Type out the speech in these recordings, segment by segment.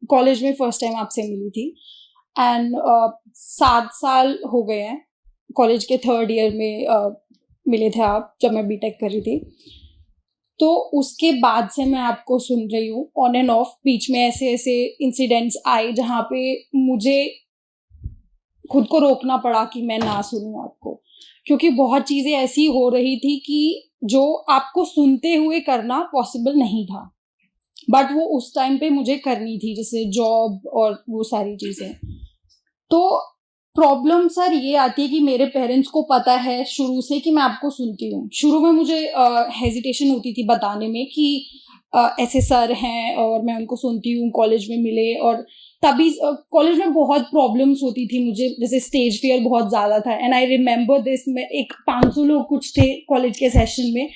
College में first time आपसे मिली थी एंड 7 साल हो गए हैं, कॉलेज के 3rd ईयर में मिले थे आप जब मैं बीटेक कर रही थी। तो उसके बाद से मैं आपको सुन रही हूँ ऑन एंड ऑफ, बीच में ऐसे ऐसे इंसिडेंट्स आए जहाँ पे मुझे खुद को रोकना पड़ा कि मैं ना सुनूं आपको, क्योंकि बहुत चीज़ें ऐसी हो रही थी कि जो आपको सुनते हुए करना पॉसिबल नहीं था, बट वो उस टाइम पे मुझे करनी थी, जैसे जॉब और वो सारी चीज़ें। तो प्रॉब्लम सर ये आती है कि मेरे पेरेंट्स को पता है शुरू से कि मैं आपको सुनती हूँ। शुरू में मुझे हेजिटेशन होती थी बताने में कि ऐसे सर हैं और मैं उनको सुनती हूँ, कॉलेज में मिले, और तभी कॉलेज में बहुत प्रॉब्लम्स होती थी मुझे, जैसे स्टेज फियर बहुत ज़्यादा था एंड आई रिमेंबर दिस। में एक 500 लोग कुछ थे कॉलेज के सेशन में,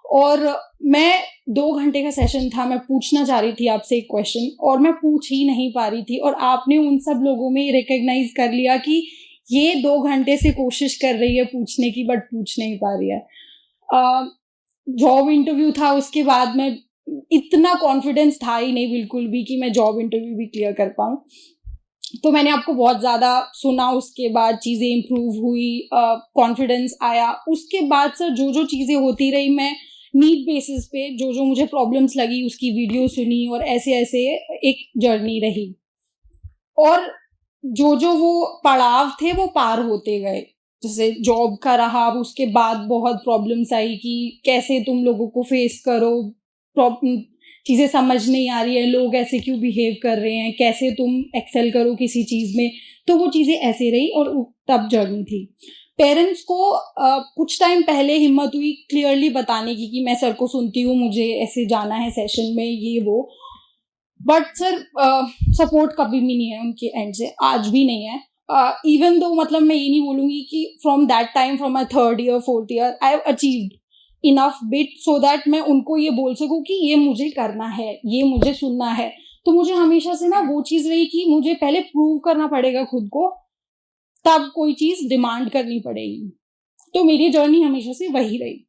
और मैं 2 घंटे का सेशन था, मैं पूछना चाह रही थी आपसे एक क्वेश्चन और मैं पूछ ही नहीं पा रही थी, और आपने उन सब लोगों में रिकग्नाइज कर लिया कि ये 2 घंटे से कोशिश कर रही है पूछने की बट पूछ नहीं पा रही है। जॉब इंटरव्यू था, उसके बाद में इतना कॉन्फिडेंस था ही नहीं बिल्कुल भी कि मैं जॉब इंटरव्यू भी क्लियर कर पाऊँ। तो मैंने आपको बहुत ज़्यादा सुना, उसके बाद चीज़ें इम्प्रूव हुई, कॉन्फिडेंस आया। उसके बाद सर जो जो चीज़ें होती रही, मैं नीड बेसिस पे जो जो मुझे प्रॉब्लम्स लगी उसकी वीडियो सुनी, और ऐसे ऐसे एक जर्नी रही, और जो जो वो पड़ाव थे वो पार होते गए। जैसे जॉब का रहा, उसके बाद बहुत प्रॉब्लम्स आई कि कैसे तुम लोगों को फेस करो, चीज़ें समझ नहीं आ रही है, लोग ऐसे क्यों बिहेव कर रहे हैं, कैसे तुम एक्सेल करो किसी चीज़ में। तो वो चीज़ें ऐसे रही और तब जर्नी थी। पेरेंट्स को कुछ टाइम पहले हिम्मत हुई क्लियरली बताने की कि मैं सर को सुनती हूँ, मुझे ऐसे जाना है सेशन में, ये वो, बट सर सपोर्ट कभी भी नहीं है उनके एंड से, आज भी नहीं है। इवन दो, मतलब मैं ये नहीं बोलूँगी कि from that time, from my 3rd year 4th year, I have achieved enough bit so that मैं उनको ये बोल सकूँ कि ये मुझे करना है, ये मुझे सुनना है। तो मुझे हमेशा से ना वो चीज़ रही कि मुझे पहले प्रूव करना पड़ेगा खुद को, तब कोई चीज़ डिमांड करनी पड़ेगी। तो मेरी जर्नी हमेशा से वही रही।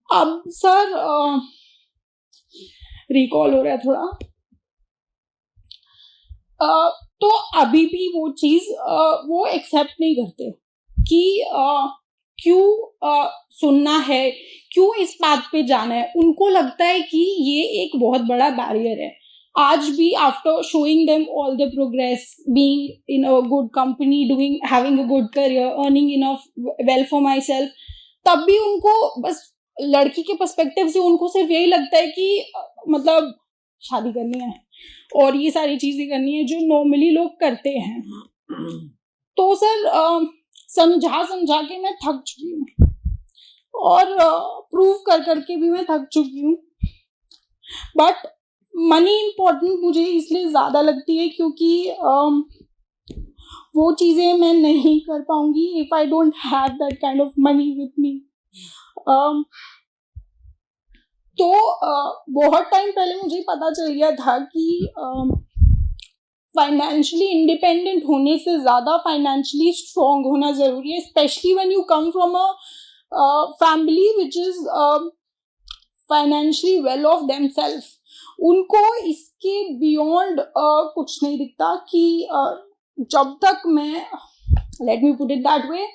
अब सर रिकॉल हो रहा है थोड़ा, तो अभी भी वो चीज़ वो एक्सेप्ट नहीं करते कि क्यों सुनना है, क्यों इस बात पे जाना है। उनको लगता है कि ये एक बहुत बड़ा बैरियर है। आज भी after showing them all the progress, being in a good company, doing, having a good career, earning enough well for my self, तब भी उनको बस लड़की के पर्सपेक्टिव से उनको सिर्फ यही लगता है कि मतलब शादी करनी है और ये सारी चीज़ें करनी है जो नॉर्मली लोग करते हैं। तो सर समझा समझा के मैं थक चुकी हूँ, और प्रूव कर करके भी मैं थक चुकी हूँ। बट मनी इम्पोर्टेंट मुझे इसलिए ज़्यादा लगती है क्योंकि वो चीज़ें मैं नहीं कर पाऊँगी if I don't have that kind of money with me. तो बहुत टाइम पहले मुझे पता चल गया था कि फाइनेंशियली इंडिपेंडेंट होने से ज़्यादा फाइनेंशियली स्ट्रॉन्ग होना ज़रूरी है, specially when you come from a family which is financially well off themselves. उनको इसके बियॉन्ड कुछ नहीं दिखता कि जब तक मैं, let me put it that way,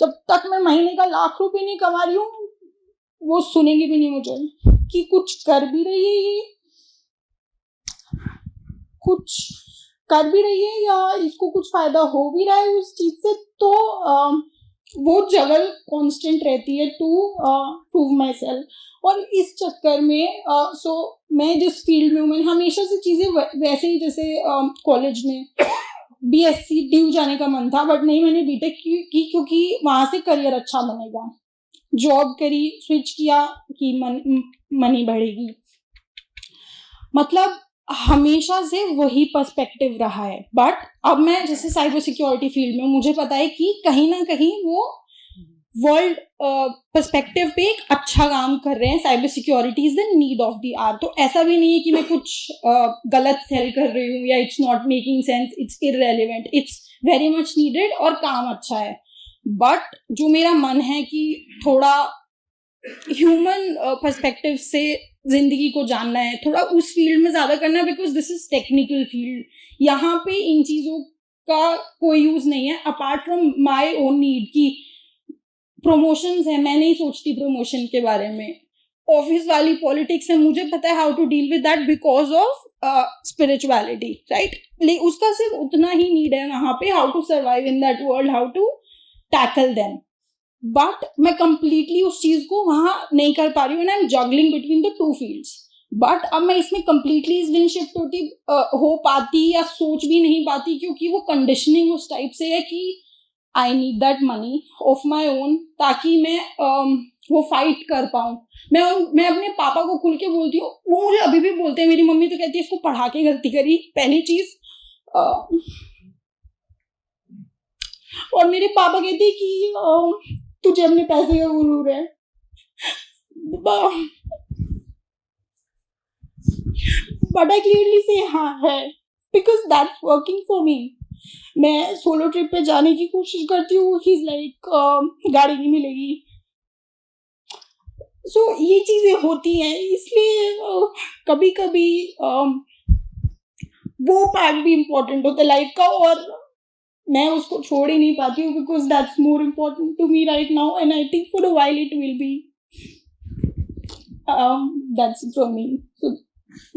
जब तक मैं महीने का लाख रुपए नहीं कमा रही हूँ, वो सुनेंगे भी नहीं मुझे कि कुछ कर भी रही है, ये कुछ कर भी रही है या इसको कुछ फायदा हो भी रहा है उस चीज से। तो वो जगल कांस्टेंट रहती है टू प्रूव माई सेल्फ। और इस चक्कर में सो मैं जिस फील्ड में हूँ, मैंने हमेशा से चीज़ें वैसे ही, जैसे कॉलेज में BSc ड्यू जाने का मन था, बट नहीं, मैंने बीटेक की क्योंकि वहाँ से करियर अच्छा बनेगा। जॉब करी, स्विच किया कि मनी बढ़ेगी। मतलब हमेशा से वही पर्सपेक्टिव रहा है। बट अब मैं जैसे साइबर सिक्योरिटी फील्ड में, मुझे पता है कि कहीं ना कहीं वो वर्ल्ड पर्सपेक्टिव पे एक अच्छा काम कर रहे हैं। Cyber security is the need of the hour. तो ऐसा भी नहीं है कि मैं कुछ गलत सेल कर रही हूँ या it's not making sense, it's irrelevant, it's very much needed और काम अच्छा है। बट जो मेरा मन है कि थोड़ा ह्यूमन पर्सपेक्टिव से जिंदगी को जानना है, थोड़ा उस फील्ड में ज़्यादा करना है, because this is technical field. यहाँ पे इन चीज़ों का कोई यूज़ नहीं है apart from my own need की प्रमोशंस है. मैं नहीं सोचती प्रमोशन के बारे में. ऑफिस वाली पॉलिटिक्स है, मुझे पता है how to deal with that because of spirituality, right. उसका सिर्फ उतना ही नीड है वहाँ पे, how to survive in that world, how to tackle them. But मैं कंप्लीटली उस चीज को वहां नहीं कर पा रही हूँ. I am juggling between the two fields. But अब मैं इसमें कंप्लीटली इसलिए शिफ्ट हो पाती या सोच भी नहीं पाती, क्योंकि वो कंडीशनिंग उस टाइप से है कि I need that money of my own, ताकि मैं वो फाइट कर पाऊँ. मैं अपने पापा को खुल के बोलती हूँ, वो मुझे अभी भी बोलते हैं. मेरी मम्मी तो कहती है इसको पढ़ा के गलती करी, पहली चीज. और मेरे पापा कहते हैं कि तुझे अपने पैसे का गुरूर है. बट आई क्लियरली से हाँ है, because that's working for me. मैं सोलो ट्रिप पे जाने की कोशिश करती हूँ, ही इज लाइक गाड़ी नहीं मिलेगी. सो ये चीजें होती हैं, इसलिए कभी कभी वो पार्ट भी इम्पोर्टेंट होता है लाइफ का, और मैं उसको छोड़ ही नहीं पाती हूँ, because that's more important to me right now, and I think for a while it will be. That's from me. So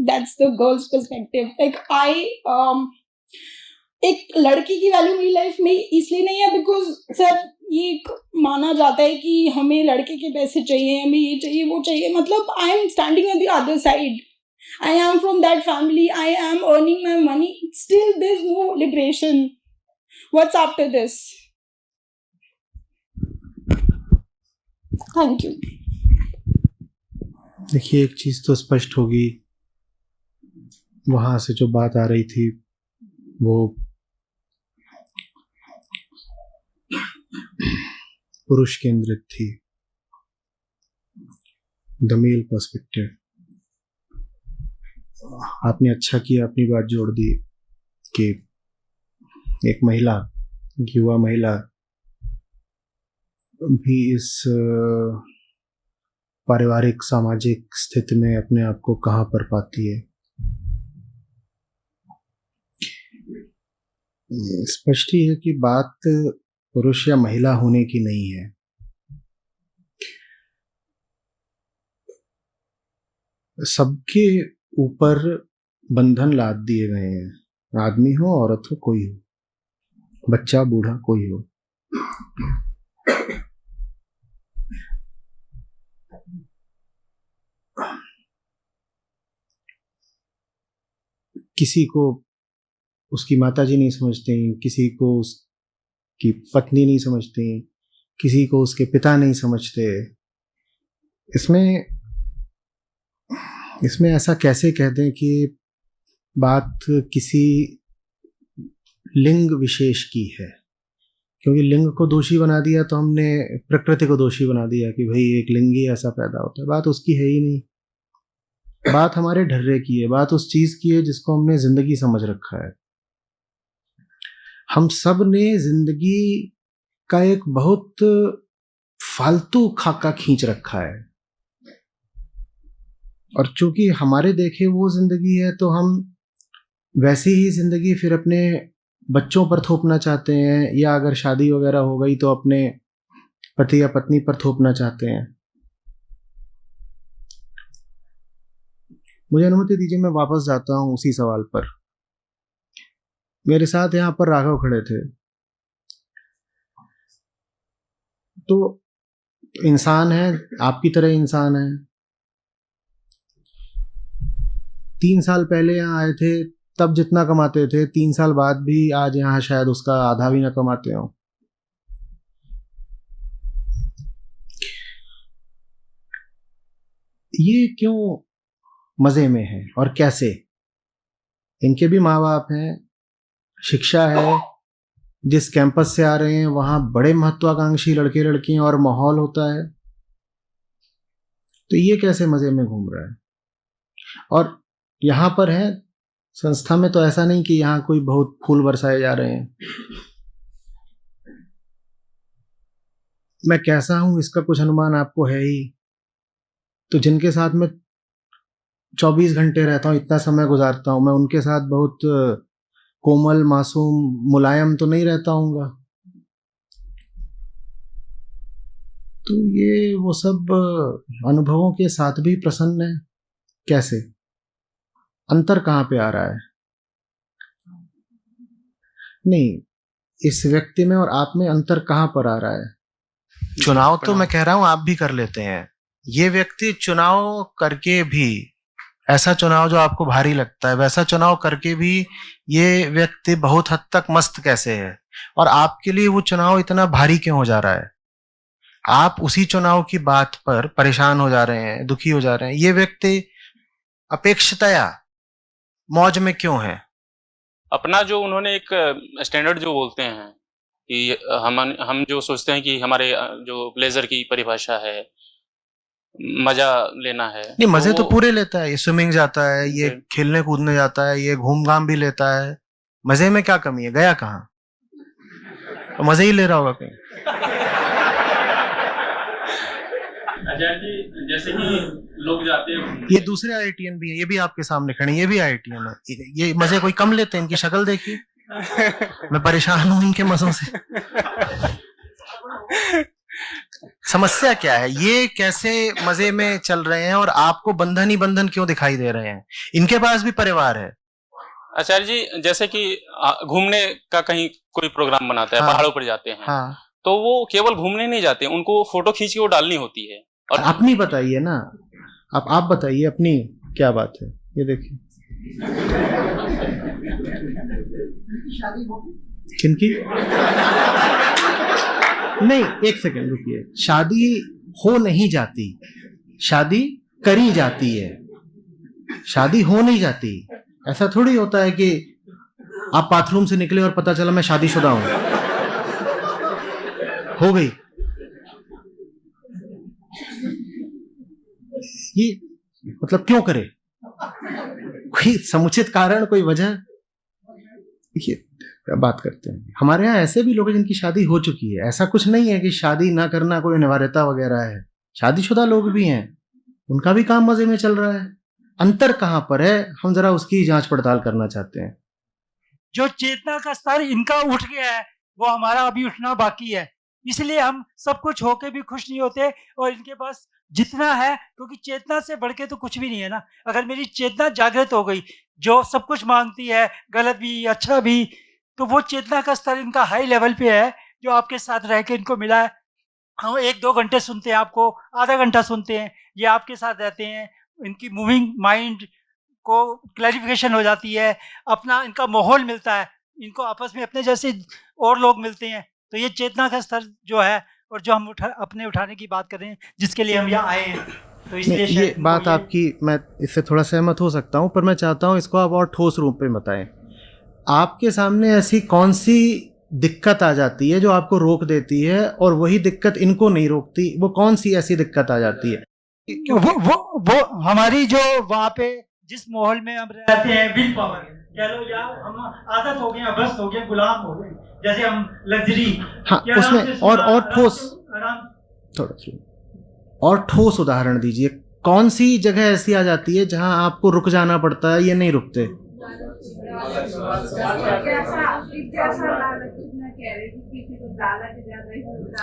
that's the girl's perspective. Like एक लड़की की वैल्यू मेरी लाइफ में इसलिए नहीं है बिकॉज सर ये माना जाता है कि हमें लड़के के पैसे चाहिए, हमें ये चाहिए वो चाहिए. मतलब I am standing on the other side. I am from that family. I am earning my money. Still, there's no liberation. What's after this? Thank you. देखिए, एक चीज़ तो स्पष्ट होगी, वहाँ से जो बात आ रही थी वो पुरुष केंद्रित थी, द मेल पर्सपेक्टिव. आपने अच्छा किया अपनी बात जोड़ दी कि एक महिला, युवा महिला भी इस पारिवारिक सामाजिक स्थिति में अपने आप को कहाँ पर पाती है. स्पष्ट ही है कि बात पुरुष या महिला होने की नहीं है. सबके ऊपर बंधन लाद दिए गए हैं, आदमी हो औरत हो कोई हो, बच्चा बूढ़ा कोई हो. किसी को उसकी माताजी नहीं समझते, किसी को उसकी पत्नी नहीं समझती, किसी को उसके पिता नहीं समझते. इसमें ऐसा कैसे कह दें कि बात किसी लिंग विशेष की है, क्योंकि लिंग को दोषी बना दिया तो हमने प्रकृति को दोषी बना दिया कि भाई एक लिंगी ऐसा पैदा होता है. बात उसकी है ही नहीं, बात हमारे ढर्रे की है, बात उस चीज की है जिसको हमने जिंदगी समझ रखा है. हम सब ने जिंदगी का एक बहुत फालतू खाका खींच रखा है, और चूंकि हमारे देखे वो जिंदगी है तो हम वैसी ही जिंदगी फिर अपने बच्चों पर थोपना चाहते हैं, या अगर शादी वगैरह हो गई तो अपने पति या पत्नी पर थोपना चाहते हैं. मुझे अनुमति दीजिए, मैं वापस जाता हूँ उसी सवाल पर. मेरे साथ यहाँ पर राघव खड़े थे, तो इंसान है, आपकी तरह इंसान है. 3 साल पहले यहाँ आए थे तब जितना कमाते थे, 3 साल बाद भी आज यहाँ शायद उसका आधा भी ना कमाते हो. ये क्यों मजे में है और कैसे? इनके भी माँ बाप हैं, शिक्षा है, जिस कैंपस से आ रहे हैं वहां बड़े महत्वाकांक्षी लड़के लड़कियां और माहौल होता है, तो ये कैसे मजे में घूम रहा है? और यहाँ पर है संस्था में तो ऐसा नहीं कि यहाँ कोई बहुत फूल बरसाए जा रहे हैं. मैं कैसा हूं इसका कुछ अनुमान आपको है ही. तो जिनके साथ मैं 24 घंटे रहता हूँ, इतना समय गुजारता हूँ, मैं उनके साथ बहुत कोमल, मासूम, मुलायम तो नहीं रहता हूँगा। तो ये वो सब अनुभवों के साथ भी प्रसन्न है। कैसे? अंतर कहाँ पे आ रहा है? नहीं, इस व्यक्ति में और आप में अंतर कहाँ पर आ रहा है? चुनाव तो मैं कह रहा हूं आप भी कर लेते हैं। ये व्यक्ति चुनाव करके भी, ऐसा चुनाव जो आपको भारी लगता है, वैसा चुनाव करके भी ये व्यक्ति बहुत हद तक मस्त कैसे है? और आपके लिए वो चुनाव इतना भारी क्यों हो जा रहा है? आप उसी चुनाव की बात पर परेशान हो जा रहे हैं, दुखी हो जा रहे हैं। ये व्यक्ति अपेक्षितया मौज में क्यों है? अपना जो उन्होंने एक स्टैंडर्ड जो बोलते हैं कि हम जो सोचते हैं कि हमारे जो प्लेजर की परिभाषा है, मजा लेना है। नहीं, मजे तो वो पूरे लेता है। ये स्विमिंग जाता है, ये खेलने कूदने जाता है, ये घूम घाम भी लेता है। मजे में क्या कमी है? गया कहाँ? तो मजे ही ले रहा होगा कहीं। अजय जी, जैसे कि लोग जाते हैं, ये दूसरे आईआईटीएन भी हैं, ये भी आपके सामने खड़े हैं, ये भी आईआईटीएन है। ये मजे कोई कम लेते हैं? इनकी शक्ल देखिए। मैं परेशान हूं इनके मजों से। समस्या क्या है? ये कैसे मजे में चल रहे हैं और आपको बंधन ही बंधन क्यों दिखाई दे रहे हैं? इनके पास भी परिवार है। आचार्य जी, जैसे कि घूमने का कहीं कोई प्रोग्राम बनाता है, हाँ, पहाड़ों पर जाते हैं, हाँ, तो वो केवल घूमने नहीं जाते, उनको फोटो खींच के वो डालनी होती है। और अपनी बताइए ना, आप बताइए अपनी क्या बात है। ये देखिए, किनकी? नहीं, एक सेकंड रुकिए। शादी हो नहीं जाती, शादी करी जाती है। शादी हो नहीं जाती। ऐसा थोड़ी होता है कि आप बाथरूम से निकले और पता चला मैं शादीशुदा हूं। हो गई। ये मतलब क्यों करे? कोई समुचित कारण, कोई वजह? देखिए, बात करते हैं। हमारे यहाँ ऐसे भी लोग हैं जिनकी शादी हो चुकी है। ऐसा कुछ नहीं है कि शादी ना करना कोई अनिवार्यता वगैरह है। शादीशुदा लोग भी हैं, उनका भी काम मजे में चल रहा है। अंतर कहाँ पर है? हम जरा उसकी जांच पड़ताल करना चाहते हैं। जो चेतना का स्तर इनका उठ गया है, वो हमारा अभी उठना बाकी है। इसलिए हम सब कुछ होके भी खुश नहीं होते, और इनके पास जितना है, क्योंकि चेतना से बढ़ के तो कुछ भी नहीं है ना। अगर मेरी चेतना जागृत हो गई, जो सब कुछ मांगती है, गलत भी अच्छा भी, तो वो चेतना का स्तर इनका हाई लेवल पे है, जो आपके साथ रह के इनको मिला है। हम 1-2 घंटे सुनते हैं आपको, आधा घंटा सुनते हैं, ये आपके साथ रहते हैं, इनकी मूविंग माइंड को क्लैरिफिकेशन हो जाती है, अपना इनका माहौल मिलता है, इनको आपस में अपने जैसे और लोग मिलते हैं। तो ये चेतना का स्तर जो है, और जो हम अपने उठाने की बात कर रहे हैं, जिसके लिए हम यहाँ आए हैं, तो इसलिए नहीं, ये बात आपकी, मैं इससे थोड़ा सहमत हो सकता हूँ, पर मैं चाहता हूँ इसको आप और ठोस रूप में बताएं। आपके सामने ऐसी कौन सी दिक्कत आ जाती है जो आपको रोक देती है, और वही दिक्कत इनको नहीं रोकती? वो कौन सी ऐसी दिक्कत आ जाती है? वो हमारी जो वहाँ पे जिस माहौल में हम रहते हैं, विल पावर कह लो, या हम आदत हो गए, अभ्यस्त हो गए, गुलाम हो गए, जैसे हम लग्जरी। हाँ, उसमें और ठोस, थोड़ा और ठोस उदाहरण दीजिए। कौन सी जगह ऐसी आ जाती है जहां आपको रुक जाना पड़ता है, ये नहीं रुकते?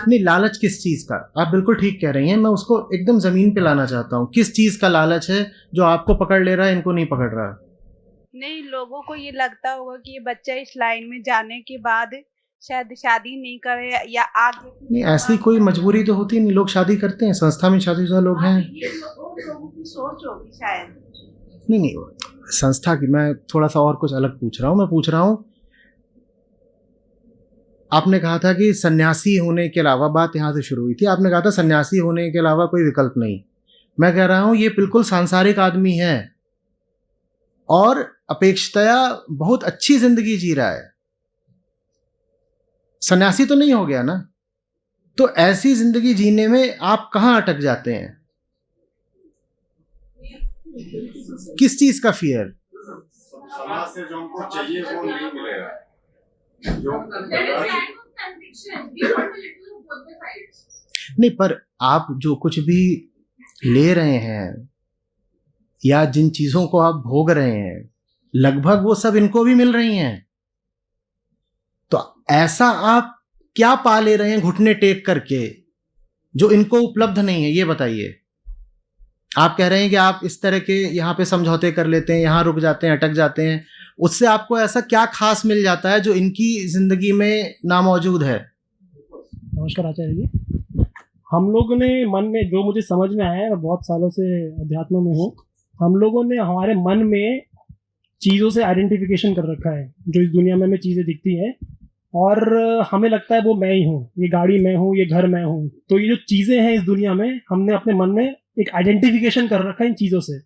नहीं, लालच किस चीज का? आप बिल्कुल ठीक कह रही हैं, मैं उसको एकदम जमीन पे लाना चाहता हूँ। किस चीज का लालच है जो आपको पकड़ ले रहा है, इनको नहीं पकड़ रहा? नहीं, लोगों को ये लगता होगा कि ये बच्चा इस लाइन में जाने के बाद शायद शादी नहीं करे या आगे। नहीं, ऐसी कोई मजबूरी तो होती नहीं, लोग शादी करते हैं। संस्था में शादीशुदा लोग हैं। ये लोगों की सोच होगी शायद। नहीं, संस्था की मैं थोड़ा सा और कुछ अलग पूछ रहा हूँ। मैं पूछ रहा हूँ, आपने कहा था कि सन्यासी होने के अलावा, बात यहाँ से शुरू हुई थी, आपने कहा था सन्यासी होने के अलावा कोई विकल्प नहीं। मैं कह रहा हूँ ये बिल्कुल सांसारिक आदमी है और अपेक्षतया बहुत अच्छी जिंदगी जी रहा है। सन्यासी तो नहीं हो गया ना? तो ऐसी जिंदगी जीने में आप कहाँ अटक जाते हैं? किस चीज का फियर? समाज से जो हमको चाहिए वो नहीं मिलेगा। नहीं, पर आप जो कुछ भी ले रहे हैं या जिन चीजों को आप भोग रहे हैं लगभग वो सब इनको भी मिल रही हैं। तो ऐसा आप क्या पा ले रहे हैं घुटने टेक करके जो इनको उपलब्ध नहीं है, ये बताइए। आप कह रहे हैं कि आप इस तरह के यहाँ पे समझौते कर लेते हैं, यहाँ रुक जाते हैं, अटक जाते हैं, उससे आपको ऐसा क्या खास मिल जाता है जो इनकी जिंदगी में नामौजूद है? नमस्कार आचार्य जी। हम लोगों ने मन में, जो मुझे समझ में आया है, मैं बहुत सालों से अध्यात्म में हूँ, हम लोगों ने हमारे मन में चीज़ों से आइडेंटिफिकेशन कर रखा है। जो इस दुनिया में हमें चीज़ें दिखती हैं और हमें लगता है वो मैं ही हूँ, ये गाड़ी मैं हूँ, ये घर मैं हूँ। तो ये जो चीज़ें हैं इस दुनिया में, हमने अपने मन में एक आइडेंटिफिकेशन कर रखा है इन चीज़ों से।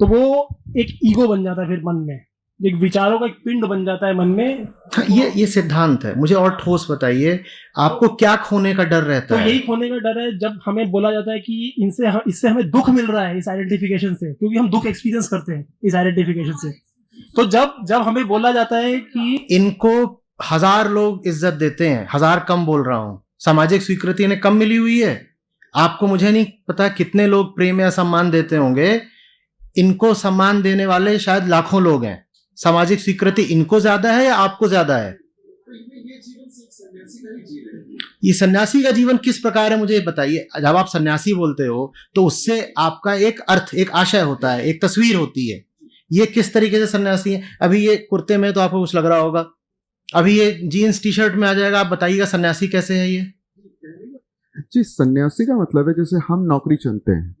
तो वो एक ईगो बन जाता है, फिर मन में एक विचारों का एक पिंड बन जाता है मन में। हाँ, ये सिद्धांत है। मुझे और ठोस बताइए, आपको क्या खोने का डर रहता तो है? यही खोने का डर है जब हमें बोला जाता है कि इससे हमें दुख मिल रहा है इस आइडेंटिफिकेशन से, क्योंकि हम दुख एक्सपीरियंस करते हैं इस आइडेंटिफिकेशन से। तो जब हमें बोला जाता है कि इनको 1000 लोग इज्जत देते हैं, 1000 कम बोल रहा हूं, सामाजिक स्वीकृति इन्हें कम मिली हुई है। आपको, मुझे नहीं पता कितने लोग प्रेम या सम्मान देते होंगे, इनको सम्मान देने वाले शायद लाखों लोग हैं। सामाजिक स्वीकृति इनको ज्यादा है या आपको ज्यादा है? ये सन्यासी का जीवन किस प्रकार है, मुझे ये बताइए। जब आप सन्यासी बोलते हो तो उससे आपका एक अर्थ, एक आशय होता है, एक तस्वीर होती है। ये किस तरीके से सन्यासी है? अभी ये कुर्ते में तो आपको कुछ लग रहा होगा, अभी ये जीन्स टी शर्ट में आ जाएगा। आप बताइएगा सन्यासी कैसे है ये? जी, सन्यासी का मतलब है जैसे हम नौकरी चुनते हैं,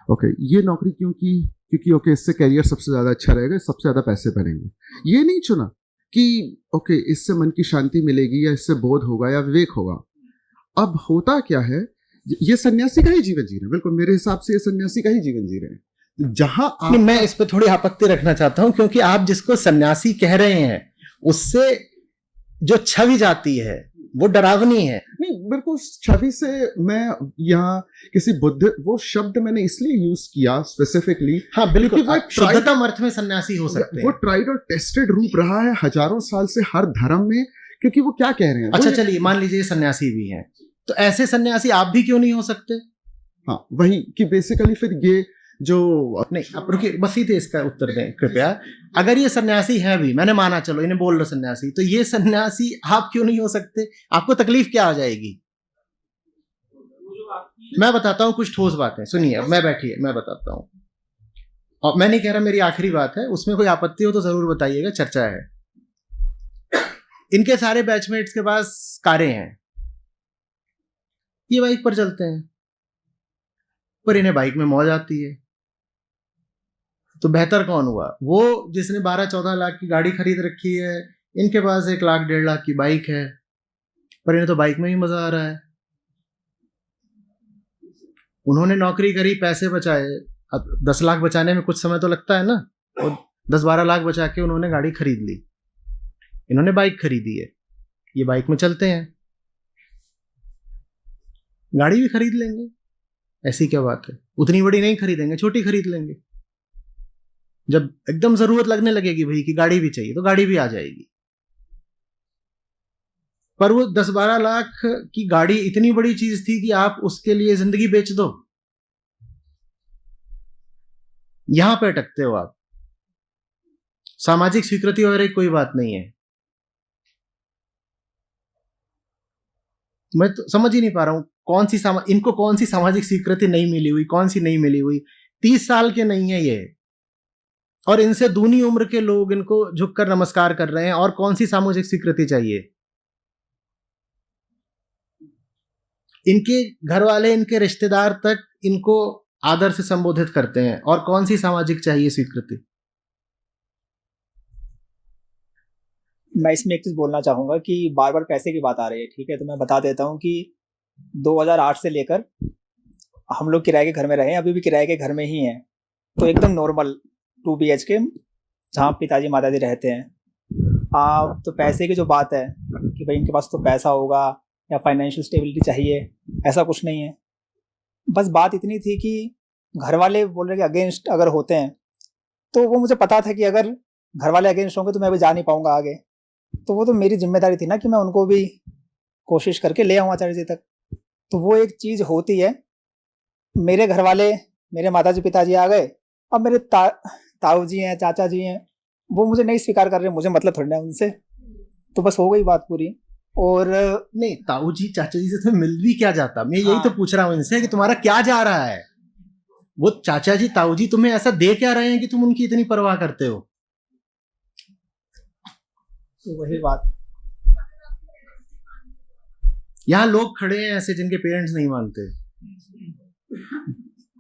ओके, ये नौकरी क्योंकि ओके इससे करियर सबसे ज्यादा अच्छा रहेगा, सबसे ज्यादा पैसे बनेंगे। ये नहीं चुना कि ओके इससे मन की शांति मिलेगी या इससे बोध होगा या विवेक होगा। अब होता क्या है, ये सन्यासी का ही जीवन जी रहे हैं। बिल्कुल मेरे हिसाब से ये सन्यासी का ही जीवन जी रहे हैं। जहां आप, मैं इस पे थोड़ी आपत्ति रखना चाहता हूं, क्योंकि आप जिसको सन्यासी कह रहे हैं उससे जो छवि जाती है वो डरावनी है। नहीं, बिल्कुल छवि से मैं यहाँ किसी बुद्ध, वो शब्द मैंने इसलिए यूज किया स्पेसिफिकली। हाँ बिल्कुल, वो शुद्धतम अर्थ में सन्यासी हो सकते हैं। वो ट्राइड और टेस्टेड रूप रहा है हजारों साल से हर धर्म में, क्योंकि वो क्या कह रहे हैं। अच्छा चलिए, मान लीजिए सन्यासी भी हैं, तो ऐसे सन्यासी आप भी क्यों नहीं हो सकते? हाँ, वही कि बेसिकली फिर ये जो नहीं, आप रुकिए, बस ही थे इसका उत्तर दें कृपया। अगर ये सन्यासी है भी, मैंने माना, चलो इन्हें बोल लो सन्यासी, तो ये सन्यासी आप क्यों नहीं हो सकते? आपको तकलीफ क्या आ जाएगी? मैं बताता हूं कुछ ठोस बातें, सुनिए। अब मैं बैठिए, मैं बताता हूं। और मैं नहीं कह रहा मेरी आखिरी बात है, उसमें कोई आपत्ति हो तो जरूर बताइएगा, चर्चा है। इनके सारे बैचमेट्स के पास कारें हैं, ये बाइक पर चलते हैं, पर इन्हें बाइक में मौज आती है। तो बेहतर कौन हुआ? वो जिसने 12-14 लाख की गाड़ी खरीद रखी है, इनके पास 1 लाख 1.5 लाख की बाइक है, पर इन्हें तो बाइक में ही मजा आ रहा है। उन्होंने नौकरी करी, पैसे बचाए। अब 10 लाख बचाने में कुछ समय तो लगता है ना, और 10-12 लाख बचा के उन्होंने गाड़ी खरीद ली, इन्होंने बाइक खरीदी है, ये बाइक में चलते हैं। गाड़ी भी खरीद लेंगे, ऐसी क्या बात है? उतनी बड़ी नहीं खरीदेंगे, छोटी खरीद लेंगे। जब एकदम जरूरत लगने लगेगी भाई कि गाड़ी भी चाहिए, तो गाड़ी भी आ जाएगी। पर वो 10-12 लाख की गाड़ी इतनी बड़ी चीज थी कि आप उसके लिए जिंदगी बेच दो। यहां पे अटकते हो आप। सामाजिक स्वीकृति वगैरह कोई बात नहीं है। मैं तो समझ ही नहीं पा रहा हूं इनको कौन सी सामाजिक स्वीकृति नहीं मिली हुई, कौन सी नहीं मिली हुई। 30 साल के नहीं है ये, और इनसे दूनी उम्र के लोग इनको झुककर नमस्कार कर रहे हैं, और कौन सी सामाजिक स्वीकृति चाहिए? इनके घर वाले, इनके रिश्तेदार तक इनको आदर से संबोधित करते हैं, और कौन सी सामाजिक चाहिए स्वीकृति? मैं इसमें एक चीज़ बोलना चाहूँगा कि बार बार पैसे की बात आ रही है, ठीक है, तो मैं बता देता हूँ कि 2008 से लेकर हम लोग किराए के घर में रहे, अभी भी किराए के घर में ही हैं। तो एकदम नॉर्मल 2 BHK, जहाँ पिताजी माताजी रहते हैं। तो पैसे की जो बात है कि भाई इनके पास तो पैसा होगा या फाइनेंशियल स्टेबिलिटी चाहिए, ऐसा कुछ नहीं है। बस बात इतनी थी कि घर वाले बोल रहे कि अगेंस्ट अगर होते हैं, तो वो मुझे पता था कि अगर घर वाले अगेंस्ट होंगे तो मैं भी जा नहीं पाऊंगा आगे। तो वो तो मेरी जिम्मेदारी थी ना कि मैं उनको भी कोशिश करके ले आऊँ आचार्य जी तक। तो वो एक चीज़ होती है मेरे घर वाले, मेरे माताजी पिताजी आ गए, अब मेरे ताऊ जी हैं, चाचा जी हैं, वो मुझे नहीं स्वीकार कर रहे, मुझे मतलब थोड़ी ना है उनसे, तो बस हो गई बात पूरी। और नहीं, ताऊ जी चाचा जी से तुम्हें मिल भी क्या जाता? मैं यही हाँ। तो पूछ रहा हूँ इनसे कि तुम्हारा क्या जा रहा है। वो चाचा जी ताऊ जी तुम्हें ऐसा दे क्या रहे हैं कि तुम उनकी इतनी परवाह करते हो? तो वही बात, यहाँ लोग खड़े हैं ऐसे जिनके पेरेंट्स नहीं मानते,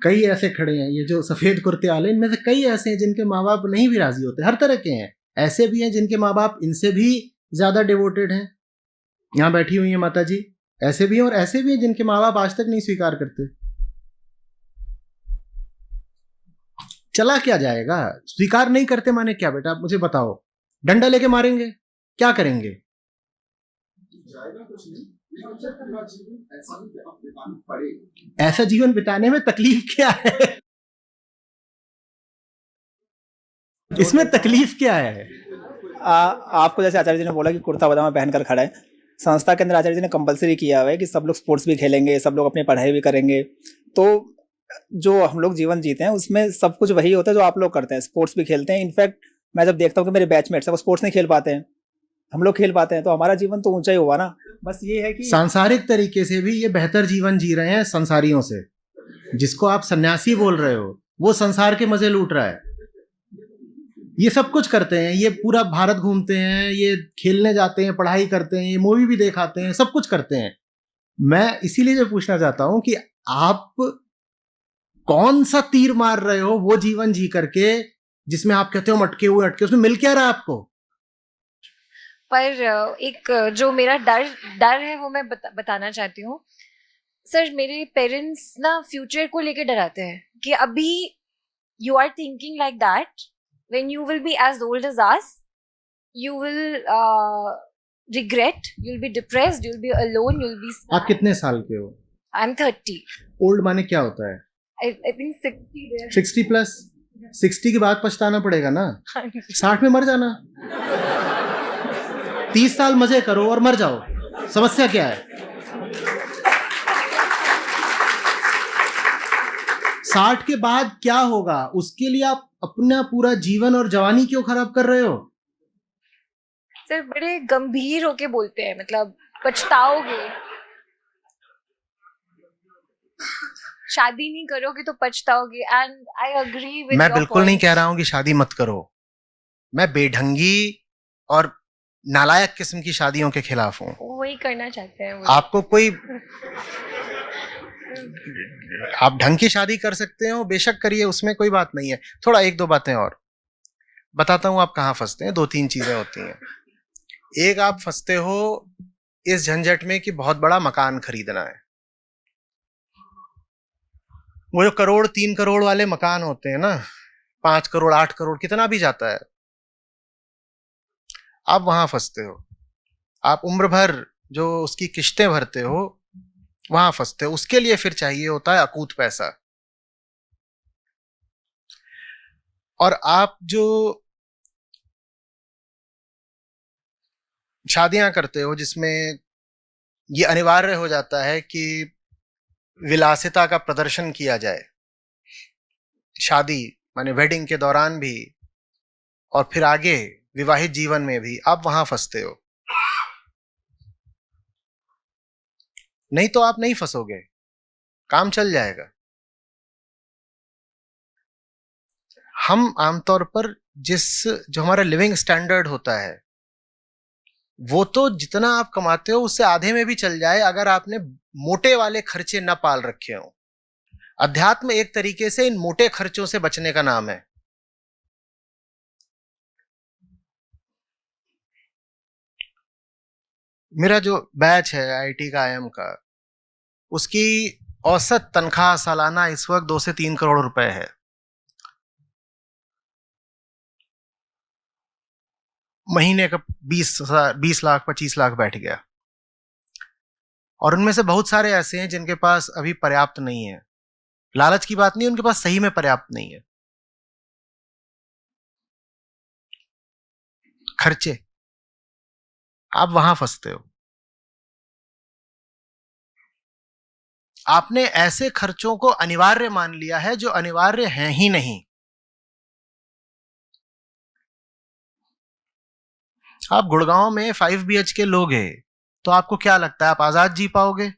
कई ऐसे खड़े हैं, ये जो सफेद कुर्ते वाले, इनमें से कई ऐसे हैं जिनके माँ बाप नहीं भी राजी होते, हर तरह के हैं। ऐसे भी हैं जिनके माँ बाप इनसे भी ज्यादा डिवोटेड हैं, यहाँ बैठी हुई है माता जी, ऐसे भी हैं, और ऐसे भी हैं जिनके माँ बाप आज तक नहीं स्वीकार करते। चला क्या जाएगा? स्वीकार नहीं करते माने क्या बेटा, आप मुझे बताओ, डंडा लेके मारेंगे? क्या करेंगे? ऐसा जीवन बिताने में तकलीफ क्या है? इसमें तकलीफ क्या है? आपको जैसे आचार्य जी ने बोला कि कुर्ता पजामा पहनकर खड़ा है, संस्था के अंदर आचार्य जी ने कंपलसरी किया हुआ है कि सब लोग स्पोर्ट्स भी खेलेंगे, सब लोग अपनी पढ़ाई भी करेंगे। तो जो हम लोग जीवन जीते हैं उसमें सब कुछ वही होता है जो आप लोग करते हैं, स्पोर्ट्स भी खेलते हैं। इनफैक्ट मैं जब देखता हूँ कि मेरे बैचमेट्स हैं वो स्पोर्ट्स नहीं खेल पाते हैं, हम लोग खेल पाते हैं, तो हमारा जीवन तो ऊंचा ही हुआ ना। बस ये है कि सांसारिक तरीके से भी ये बेहतर जीवन जी रहे हैं संसारियों से। जिसको आप सन्यासी बोल रहे हो वो संसार के मजे लूट रहा है। ये सब कुछ करते हैं, ये पूरा भारत घूमते हैं, ये खेलने जाते हैं, पढ़ाई करते हैं, ये मूवी भी देखाते हैं, सब कुछ करते हैं। मैं इसीलिए जो पूछना चाहता हूं कि आप कौन सा तीर मार रहे हो वो जीवन जी करके जिसमें आप कहते हो अटके हुए, उसमें मिल क्या रहा है आपको? पर एक जो मेरा डर है वो मैं बताना चाहती हूँ सर। मेरे पेरेंट्स ना फ्यूचर को लेके डराते हैं कि अभी you are thinking like that, when you will be as old as us, you will regret, you'll be depressed, you'll be alone, you'll be sad. आप कितने साल के हो? I'm 30. ओल्ड माने क्या होता है? I think 60 there. 60 प्लस? 60 के बाद पछताना पड़ेगा ना। 60 में मर जाना। 30 साल मजे करो और मर जाओ, समस्या क्या है? 60 के बाद क्या होगा उसके लिए आप अपना पूरा जीवन और जवानी क्यों खराब कर रहे हो? सर बड़े गंभीर होके बोलते हैं, मतलब पछताओगे, शादी नहीं करोगे तो पछताओगे। And I agree with. मैं बिल्कुल नहीं कह रहा हूं कि शादी मत करो, मैं बेढंगी और नालायक किस्म की शादियों के खिलाफ हूं। वही करना चाहते हैं वो। आपको कोई, आप ढंग की शादी कर सकते हो, बेशक करिए, उसमें कोई बात नहीं है। थोड़ा एक दो बातें और बताता हूं आप कहाँ फंसते हैं। 2-3 चीजें होती हैं। एक, आप फंसते हो इस झंझट में कि बहुत बड़ा मकान खरीदना है। वो जो 1 करोड़ 3 करोड़ वाले मकान होते हैं ना, 5 करोड़ 8 करोड़ कितना भी जाता है, आप वहां फंसते हो। आप उम्र भर जो उसकी किश्तें भरते हो वहां फंसते हो। उसके लिए फिर चाहिए होता है अकूत पैसा। और आप जो शादियां करते हो जिसमें ये अनिवार्य हो जाता है कि विलासिता का प्रदर्शन किया जाए, शादी माने वेडिंग के दौरान भी और फिर आगे विवाहित जीवन में भी, आप वहां फंसते हो। नहीं तो आप नहीं फंसोगे, काम चल जाएगा। हम आमतौर पर जो हमारा लिविंग स्टैंडर्ड होता है वो तो जितना आप कमाते हो उससे आधे में भी चल जाए अगर आपने मोटे वाले खर्चे न पाल रखे हो। अध्यात्म एक तरीके से इन मोटे खर्चों से बचने का नाम है। मेरा जो बैच है आईआईटी का, आईएम का, उसकी औसत तनख्वाह सालाना इस वक्त 2 से 3 करोड़ रुपए है। महीने का 20 लाख 25 लाख बैठ गया। और उनमें से बहुत सारे ऐसे हैं जिनके पास अभी पर्याप्त नहीं है। लालच की बात नहीं, उनके पास सही में पर्याप्त नहीं है। खर्चे, आप वहां फंसते हो। आपने ऐसे खर्चों को अनिवार्य मान लिया है जो अनिवार्य हैं ही नहीं। आप गुड़गांव में 5 BHK लोगे तो आपको क्या लगता है आप आजाद जी पाओगे?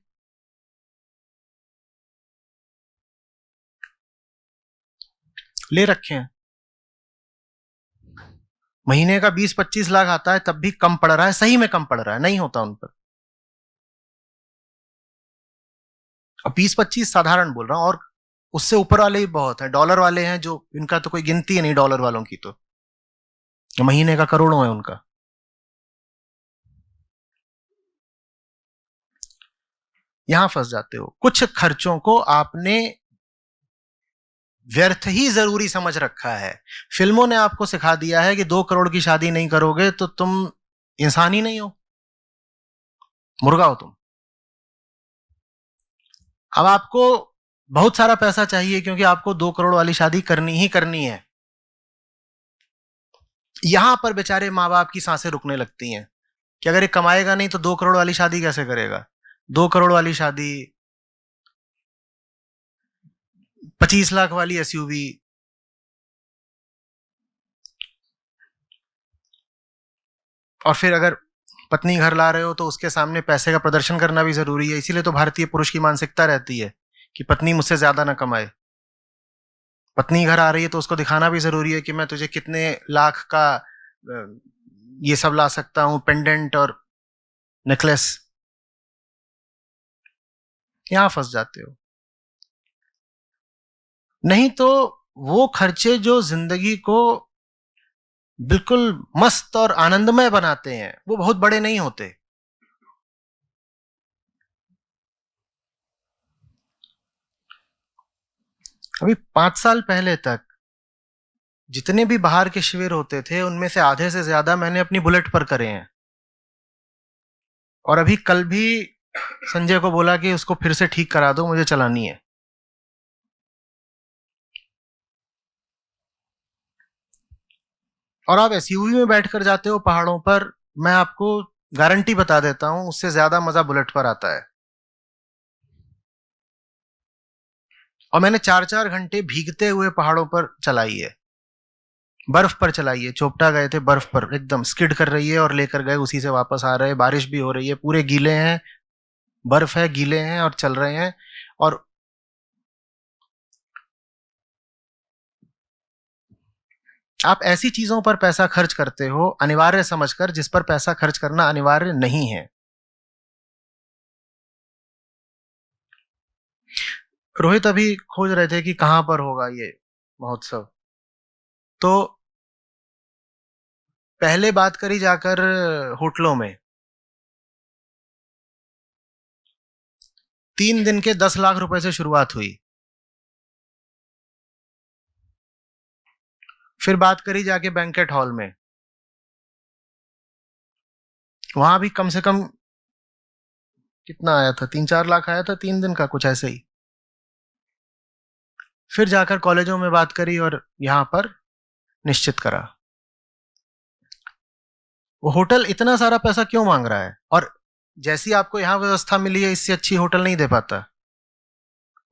ले रखे हैं, महीने का 20-25 लाख आता है तब भी कम पड़ रहा है, सही में कम पड़ रहा है, नहीं होता उन पर। अब 20-25 साधारण बोल रहा हूं, और उससे ऊपर वाले ही बहुत हैं, डॉलर वाले हैं जो इनका तो कोई गिनती ही नहीं, डॉलर वालों की तो महीने का करोड़ों है उनका। यहां फंस जाते हो। कुछ खर्चों को आपने व्यर्थ ही जरूरी समझ रखा है। फिल्मों ने आपको सिखा दिया है कि 2 करोड़ की शादी नहीं करोगे तो तुम इंसान ही नहीं हो, मुर्गा हो तुम। अब आपको बहुत सारा पैसा चाहिए क्योंकि आपको 2 करोड़ वाली शादी करनी ही करनी है। यहां पर बेचारे माँ बाप की सांसें रुकने लगती हैं कि अगर ये कमाएगा नहीं तो 2 करोड़ वाली शादी कैसे करेगा। 2 करोड़ वाली शादी, 25 लाख वाली SUV, और फिर अगर पत्नी घर ला रहे हो तो उसके सामने पैसे का प्रदर्शन करना भी जरूरी है। इसीलिए तो भारतीय पुरुष की मानसिकता रहती है कि पत्नी मुझसे ज्यादा ना कमाए। पत्नी घर आ रही है तो उसको दिखाना भी जरूरी है कि मैं तुझे कितने लाख का ये सब ला सकता हूं, पेंडेंट और नेकलेस। यहां फंस जाते हो। नहीं तो वो खर्चे जो जिंदगी को बिल्कुल मस्त और आनंदमय बनाते हैं वो बहुत बड़े नहीं होते। अभी 5 साल पहले तक जितने भी बाहर के शिविर होते थे उनमें से आधे से ज्यादा मैंने अपनी बुलेट पर करे हैं। और अभी कल भी संजय को बोला कि उसको फिर से ठीक करा दो, मुझे चलानी है। और आप SUV में बैठकर जाते हो पहाड़ों पर, मैं आपको गारंटी बता देता हूं उससे ज्यादा मजा बुलेट पर आता है। और मैंने 4-4 घंटे भीगते हुए पहाड़ों पर चलाई है, बर्फ पर चलाई है। चोपटा गए थे, बर्फ पर एकदम स्किड कर रही है और लेकर गए, उसी से वापस आ रहे हैं। बारिश भी हो रही है, पूरे गीले हैं, बर्फ है, गीले हैं और चल रहे हैं। और आप ऐसी चीजों पर पैसा खर्च करते हो अनिवार्य समझकर, जिस पर पैसा खर्च करना अनिवार्य नहीं है। रोहित अभी खोज रहे थे कि कहां पर होगा ये महोत्सव, तो पहले बात करी जाकर होटलों में। 3 दिन के 10 लाख रुपए से शुरुआत हुई। फिर बात करी जाके बैंकेट हॉल में, वहां भी कम से कम कितना आया था, 3-4 लाख आया था 3 दिन का, कुछ ऐसे ही। फिर जाकर कॉलेजों में बात करी और यहां पर निश्चित करा। वो होटल इतना सारा पैसा क्यों मांग रहा है? और जैसी आपको यहां व्यवस्था मिली है इससे अच्छी होटल नहीं दे पाता।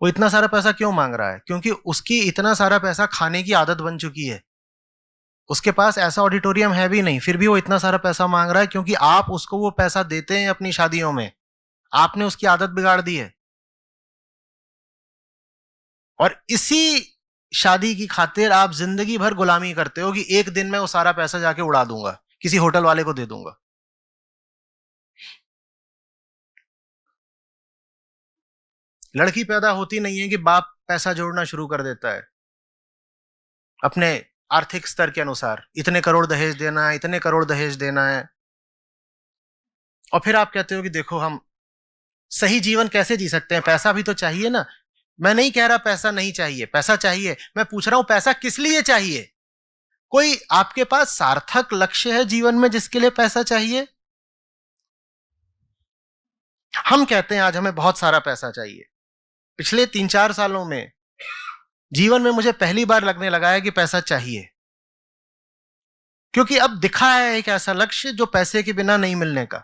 वो इतना सारा पैसा क्यों मांग रहा है? क्योंकि उसकी इतना सारा पैसा खाने की आदत बन चुकी है। उसके पास ऐसा ऑडिटोरियम है भी नहीं, फिर भी वो इतना सारा पैसा मांग रहा है क्योंकि आप उसको वो पैसा देते हैं अपनी शादियों में। आपने उसकी आदत बिगाड़ दी है। और इसी शादी की खातिर आप जिंदगी भर गुलामी करते हो कि एक दिन में वो सारा पैसा जाके उड़ा दूंगा, किसी होटल वाले को दे दूंगा। लड़की पैदा होती नहीं है कि बाप पैसा जोड़ना शुरू कर देता है अपने आर्थिक स्तर के अनुसार, इतने करोड़ दहेज देना है, इतने करोड़ दहेज देना है। और फिर आप कहते हो कि देखो हम सही जीवन कैसे जी सकते हैं, पैसा भी तो चाहिए ना। मैं नहीं कह रहा पैसा नहीं चाहिए, पैसा चाहिए। मैं पूछ रहा हूं पैसा किस लिए चाहिए? कोई आपके पास सार्थक लक्ष्य है जीवन में जिसके लिए पैसा चाहिए? हम कहते हैं आज हमें बहुत सारा पैसा चाहिए। पिछले 3-4 सालों में जीवन में मुझे पहली बार लगने लगा है कि पैसा चाहिए, क्योंकि अब दिखा है एक ऐसा लक्ष्य जो पैसे के बिना नहीं मिलने का।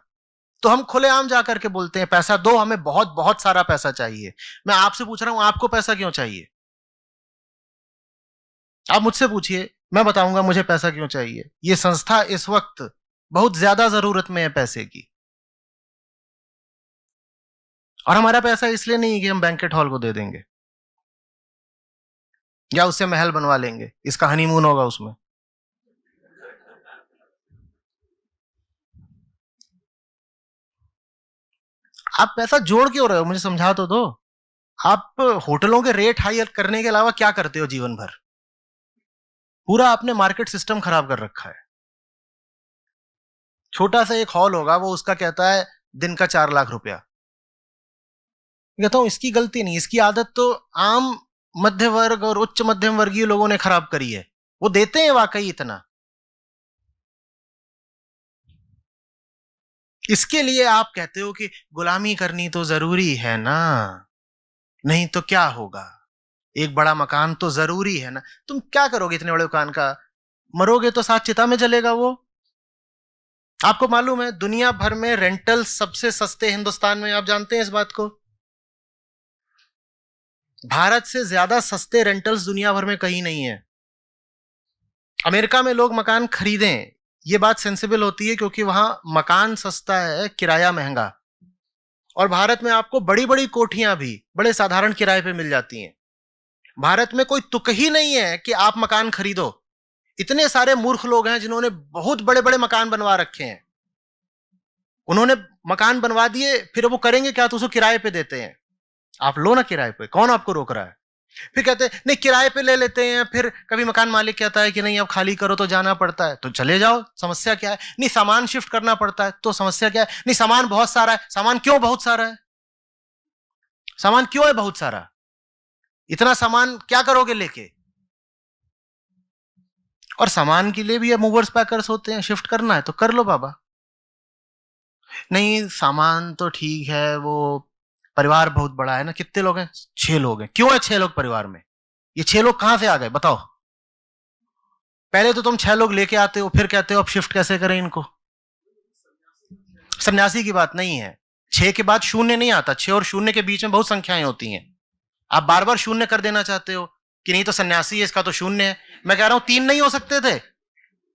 तो हम खुलेआम जा करके बोलते हैं पैसा दो, हमें बहुत बहुत सारा पैसा चाहिए। मैं आपसे पूछ रहा हूं आपको पैसा क्यों चाहिए? आप मुझसे पूछिए, मैं बताऊंगा मुझे पैसा क्यों चाहिए। ये संस्था इस वक्त बहुत ज्यादा जरूरत में है पैसे की, और हमारा पैसा इसलिए नहीं कि हम बैंकेट हॉल को दे देंगे या उससे महल बनवा लेंगे, इसका हनीमून होगा उसमें। आप पैसा जोड़ क्यों रहे हो, मुझे समझा तो दो। आप होटलों के रेट हाई करने के अलावा क्या करते हो जीवन भर? पूरा आपने मार्केट सिस्टम खराब कर रखा है। छोटा सा एक हॉल होगा, वो उसका कहता है दिन का 4 लाख रुपया। कहता हूं इसकी गलती नहीं, इसकी आदत तो आम मध्य वर्ग और उच्च मध्यम वर्गीय लोगों ने खराब करी है। वो देते हैं वाकई इतना, इसके लिए आप कहते हो कि गुलामी करनी तो जरूरी है ना, नहीं तो क्या होगा, एक बड़ा मकान तो जरूरी है ना। तुम क्या करोगे इतने बड़े मकान का? मरोगे तो साथ चिता में जलेगा वो। आपको मालूम है दुनिया भर में रेंटल सबसे सस्ते हिंदुस्तान में, आप जानते हैं इस बात को? भारत से ज्यादा सस्ते रेंटल्स दुनिया भर में कहीं नहीं है। अमेरिका में लोग मकान खरीदें, ये बात सेंसिबल होती है क्योंकि वहां मकान सस्ता है, किराया महंगा। और भारत में आपको बड़ी बड़ी कोठियां भी बड़े साधारण किराए पे मिल जाती हैं। भारत में कोई तुक ही नहीं है कि आप मकान खरीदो। इतने सारे मूर्ख लोग हैं जिन्होंने बहुत बड़े बड़े मकान बनवा रखे हैं। उन्होंने मकान बनवा दिए, फिर वो करेंगे क्या? तो उसको किराए पे देते हैं। आप लो ना किराए पे, कौन आपको रोक रहा है? फिर कहते हैं नहीं किराए पे ले लेते हैं, फिर कभी मकान मालिक कहता है कि नहीं अब खाली करो, तो जाना पड़ता है, तो चले जाओ, समस्या क्या है? नहीं सामान शिफ्ट करना पड़ता है, तो समस्या क्या है? नहीं सामान बहुत सारा है। सामान क्यों बहुत सारा है? सामान क्यों है बहुत सारा? इतना सामान क्या करोगे लेके? और सामान के लिए भी मूवर्स पैकर्स होते हैं, शिफ्ट करना है तो कर लो बाबा। नहीं सामान तो ठीक है, वो परिवार बहुत बड़ा है ना। कितने लोग हैं? 6 लोग हैं। क्यों है 6 लोग परिवार में? ये 6 लोग कहां से आ गए बताओ? पहले तो तुम 6 लोग लेके आते हो, फिर कहते हो अब शिफ्ट कैसे करें इनको। सन्यासी की बात नहीं है। 6 के बाद शून्य नहीं आता। 6 और शून्य के बीच में बहुत संख्याएं होती हैं। आप बार बार शून्य कर देना चाहते हो कि नहीं तो सन्यासी है, इसका तो शून्य है। मैं कह रहा हूं 3 नहीं हो सकते थे,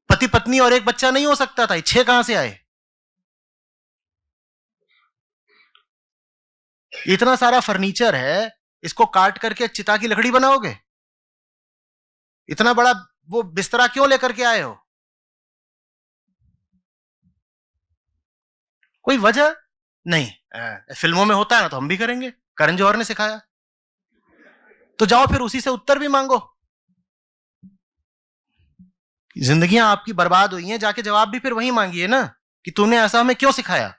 पति पत्नी और एक बच्चा नहीं हो सकता था। 6 कहां से आए? इतना सारा फर्नीचर है, इसको काट करके चिता की लकड़ी बनाओगे? इतना बड़ा वो बिस्तरा क्यों लेकर के आए हो? कोई वजह नहीं। फिल्मों में होता है ना, तो हम भी करेंगे। करण जौहर ने सिखाया, तो जाओ फिर उसी से उत्तर भी मांगो। जिंदगियां आपकी बर्बाद हुई हैं, जाके जवाब भी फिर वही मांगिए ना कि तूने ऐसा हमें क्यों सिखाया।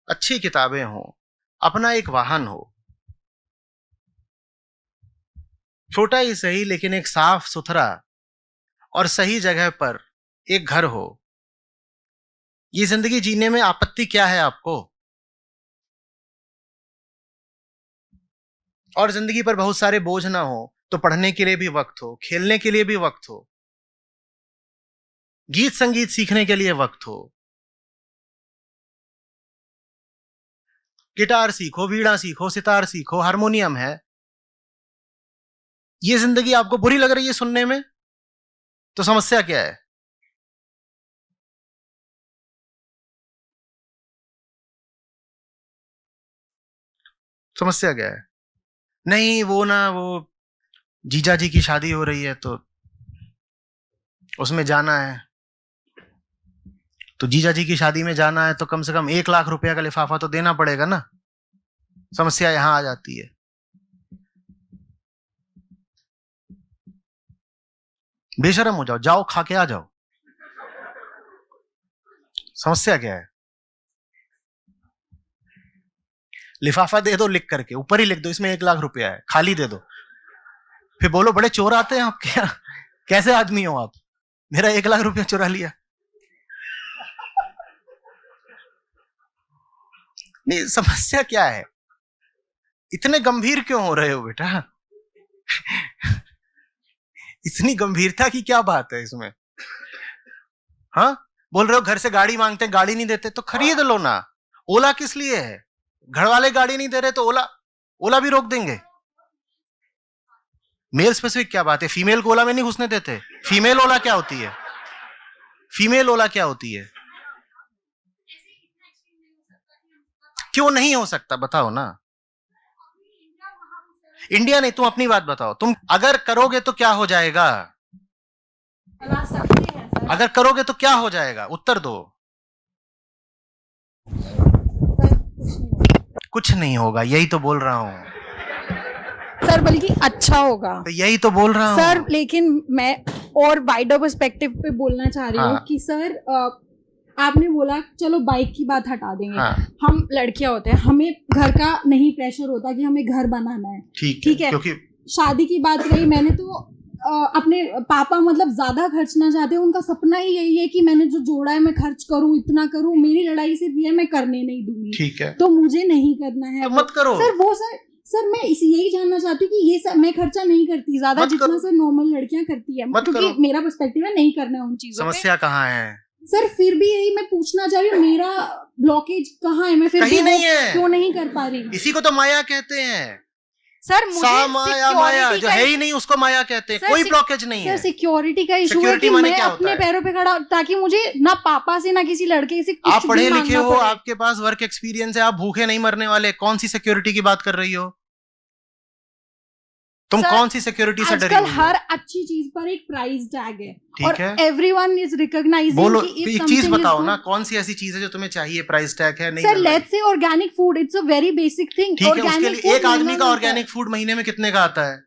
अच्छी किताबें हो, अपना एक वाहन हो, छोटा ही सही लेकिन एक साफ सुथरा और सही जगह पर एक घर हो। ये जिंदगी जीने में आपत्ति क्या है आपको? और जिंदगी पर बहुत सारे बोझ ना हो तो पढ़ने के लिए भी वक्त हो, खेलने के लिए भी वक्त हो, गीत संगीत सीखने के लिए वक्त हो, गिटार सीखो, वीणा सीखो, सितार सीखो, हारमोनियम है। ये जिंदगी आपको बुरी लग रही है सुनने में, तो समस्या क्या है? समस्या क्या है? नहीं वो ना, वो जीजा जी की शादी हो रही है तो उसमें जाना है, तो जीजा जी की शादी में जाना है तो कम से कम 1 लाख रुपया का लिफाफा तो देना पड़ेगा ना। समस्या यहां आ जाती है। बेशरम हो जाओ, जाओ खा के आ जाओ। समस्या क्या है? लिफाफा दे दो लिख करके, ऊपर ही लिख दो इसमें 1 लाख रुपया है, खाली दे दो। फिर बोलो बड़े चोर आते हैं आप, क्या कैसे आदमी हो आप, मेरा 1 लाख रुपया चुरा लिया। नहीं समस्या क्या है? इतने गंभीर क्यों हो रहे हो बेटा? इतनी गंभीरता की क्या बात है इसमें? हाँ, बोल रहे हो घर से गाड़ी मांगते हैं, गाड़ी नहीं देते तो खरीद लो ना। ओला किस लिए है? घर वाले गाड़ी नहीं दे रहे तो ओला भी रोक देंगे। मेल स्पेसिफिक क्या बात है? फीमेल को ओला में नहीं घुसने देते? फीमेल ओला क्या होती है? फीमेल ओला क्या होती है? क्यों नहीं हो सकता बताओ ना। इंडिया नहीं, तुम अपनी बात बताओ। तुम अगर करोगे तो क्या हो जाएगा? बना सकते हैं सर। अगर करोगे तो क्या हो जाएगा? उत्तर दो। कुछ नहीं होगा, यही तो बोल रहा हूं सर, बल्कि अच्छा होगा। तो यही तो बोल रहा हूं सर, लेकिन मैं और वाइडर पर्सपेक्टिव पे बोलना चाह रही हूँ हाँ। कि सर आपने बोला चलो बाइक की बात हटा देंगे। हाँ। हम लड़कियां होते हैं, हमें घर का नहीं प्रेशर होता कि हमें घर बनाना है। ठीक है, क्योंकि शादी की बात रही, मैंने तो अपने पापा मतलब ज्यादा खर्च ना चाहते, उनका सपना ही यही है कि मैंने जो जोड़ा है मैं खर्च करूं, इतना करूं। मेरी लड़ाई सिर्फ ये है, मैं करने नहीं दूंगी। ठीक है, तो मुझे नहीं करना है तो मत करो सर मैं यही जानना चाहती हूँ कि ये सब मैं खर्चा नहीं करती ज्यादा, जितना सर नॉर्मल लड़कियां करती है, क्योंकि मेरा पर्सपेक्टिव है नहीं करना है उन चीजों पे। समस्या कहाँ है सर फिर भी यही मैं पूछना चाह रही हूँ, मेरा ब्लॉकेज कहाँ है? मैं फिर कहीं भी नहीं है। क्यों नहीं कर पा रही? इसी को तो माया कहते हैं। सर मुझे माया जो है ही नहीं उसको माया कहते हैं। कोई ब्लॉकेज नहीं है। सर सिक्योरिटी का इशू है कि मैं अपने पैरों पे खड़ा, ताकि मुझे ना पापा से ना किसी लड़के से कुछ आप भी पढ़े लिखे मांगना हो, पड़े। आपके पास वर्क एक्सपीरियंस है, आप भूखे नहीं मरने वाले। कौन सी सिक्योरिटी की बात कर रही हो तुम? कौन सी सिक्योरिटी से डरी आजकल हुई हो? हर अच्छी चीज पर एक प्राइस टैग है ठीक है, एवरीवन इज रिकॉग्नाइजिंग। बोलो कि if एक something चीज is बताओ good- ना, कौन सी ऐसी चीज है जो तुम्हें चाहिए? प्राइस टैग है नहीं? Sir let's say organic food, it's a very basic thing. ठीक है, उसके लिए एक आदमी का ऑर्गेनिक फूड महीने में कितने का आता है?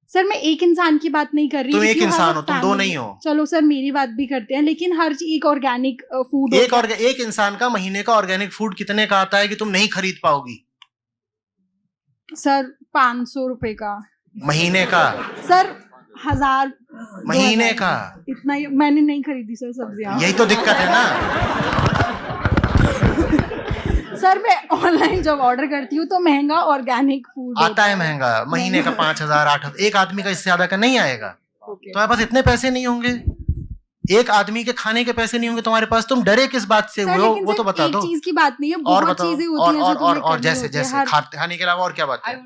सर मैं एक इंसान की बात नहीं कर रही। तुम एक if you have इंसान a हो, तुम दो family- नहीं हो। चलो सर मेरी बात भी करते हैं, लेकिन हर चीज एक ऑर्गेनिक फूड एक इंसान का महीने का ऑर्गेनिक फूड कितने का आता है कि तुम नहीं खरीद पाओगी? सर 500 रुपए का महीने का? सर 1000 महीने का? इतना ही मैंने नहीं खरीदी सर सब्जियां। यही तो दिक्कत है ना। सर मैं ऑनलाइन जब ऑर्डर करती हूँ तो महंगा ऑर्गेनिक फूड आता है महंगा, महीने का 5000 8000। एक आदमी का इससे ज्यादा का नहीं आएगा। तुम्हारे पास इतने पैसे नहीं होंगे, एक आदमी के खाने के पैसे नहीं होंगे तुम्हारे पास। तुम डरे किस बात से हुए हो वो तो बता दो। एक चीज की बात नहीं है, और बहुत बताओ। चीजें होती हैं जो तुम्हें और करनी जैसे होती है। जैसे खाने के अलावा और क्या बात है?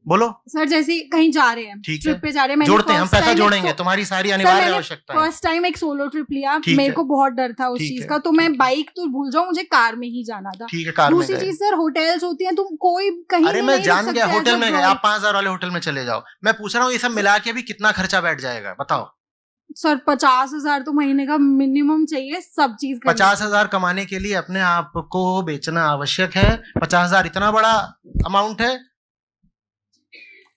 बोलो सर जैसे कहीं जा रहे हैं, ठीक ट्रिप है, पे जा रहे हैं, जोड़ते हैं हम, पैसा जोड़ेंगे, तुम्हारी सारी अनिवार्य आवश्यकता है। फर्स्ट टाइम एक सोलो ट्रिप लिया, ठीक मेरे है। को बहुत डर था उस ठीक चीज है, का, तो मैं बाइक तो भूल जाऊं, मुझे कार में ही जाना था। ठीक है, कार में दूसरी गए। चीज सर होटल्स होती हैं, तुम कोई कहीं अरे भी मैं नहीं जान रुक गया, सकते होटल as a में गए, girl। आप 5000 वाले होटल में चले जाओ। मैं पूछ रहा हूँ ये सब मिला के भी कितना खर्चा बैठ जाएगा बताओ? सर 50,000 तो महीने का मिनिमम चाहिए सब चीज का। 50,000 कमाने के लिए अपने आप को बेचना आवश्यक है। 50,000 इतना बड़ा अमाउंट है?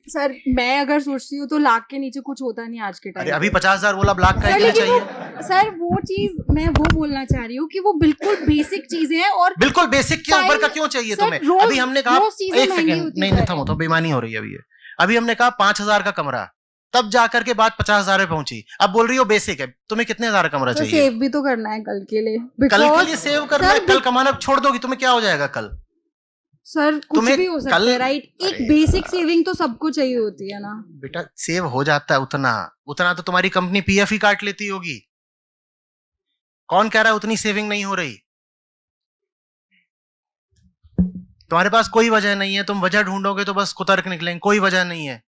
सर मैं अगर सोचती हूँ तो लाख के नीचे कुछ होता नहीं आज के टाइम। अरे अभी 50,000 बोला, लाख का सर क्या लेकिन चाहिए? सर वो चीज मैं वो बोलना चाह रही हूँ कि वो बिल्कुल बेसिक चीजें हैं। और बिल्कुल बेसिक क्या ऊपर का क्यों चाहिए सर, तुम्हें? रोज- अभी हमने कहा रोज चीजें एक महंगी सेकंड, होती नहीं जा थमो तो बेईमानी हो रही है अभी। अभी हमने कहा 5,000 का कमरा, तब जाकर के बात 50,000 में पहुंची। अब बोल रही हो बेसिक है, तुम्हें कितने हजार का कमरा तो चाहिए? सेव भी तो करना है कल के लिए। कल के Because- लिए सेव करना है, सर, कल कमाना छोड़ दोगी तुम्हें क्या हो जाएगा कल? सर कुछ तुम्हें भी हो सकता कल- है राइट। एक अरे बेसिक सेविंग तो सबको चाहिए होती है ना। बेटा सेव हो जाता है उतना तो तुम्हारी कंपनी पीएफ ही काट लेती होगी। कौन कह रहा है उतनी सेविंग नहीं हो रही? तुम्हारे पास कोई वजह नहीं है, तुम वजह ढूंढोगे तो बस कुतर्क निकलेंगे। कोई वजह नहीं है।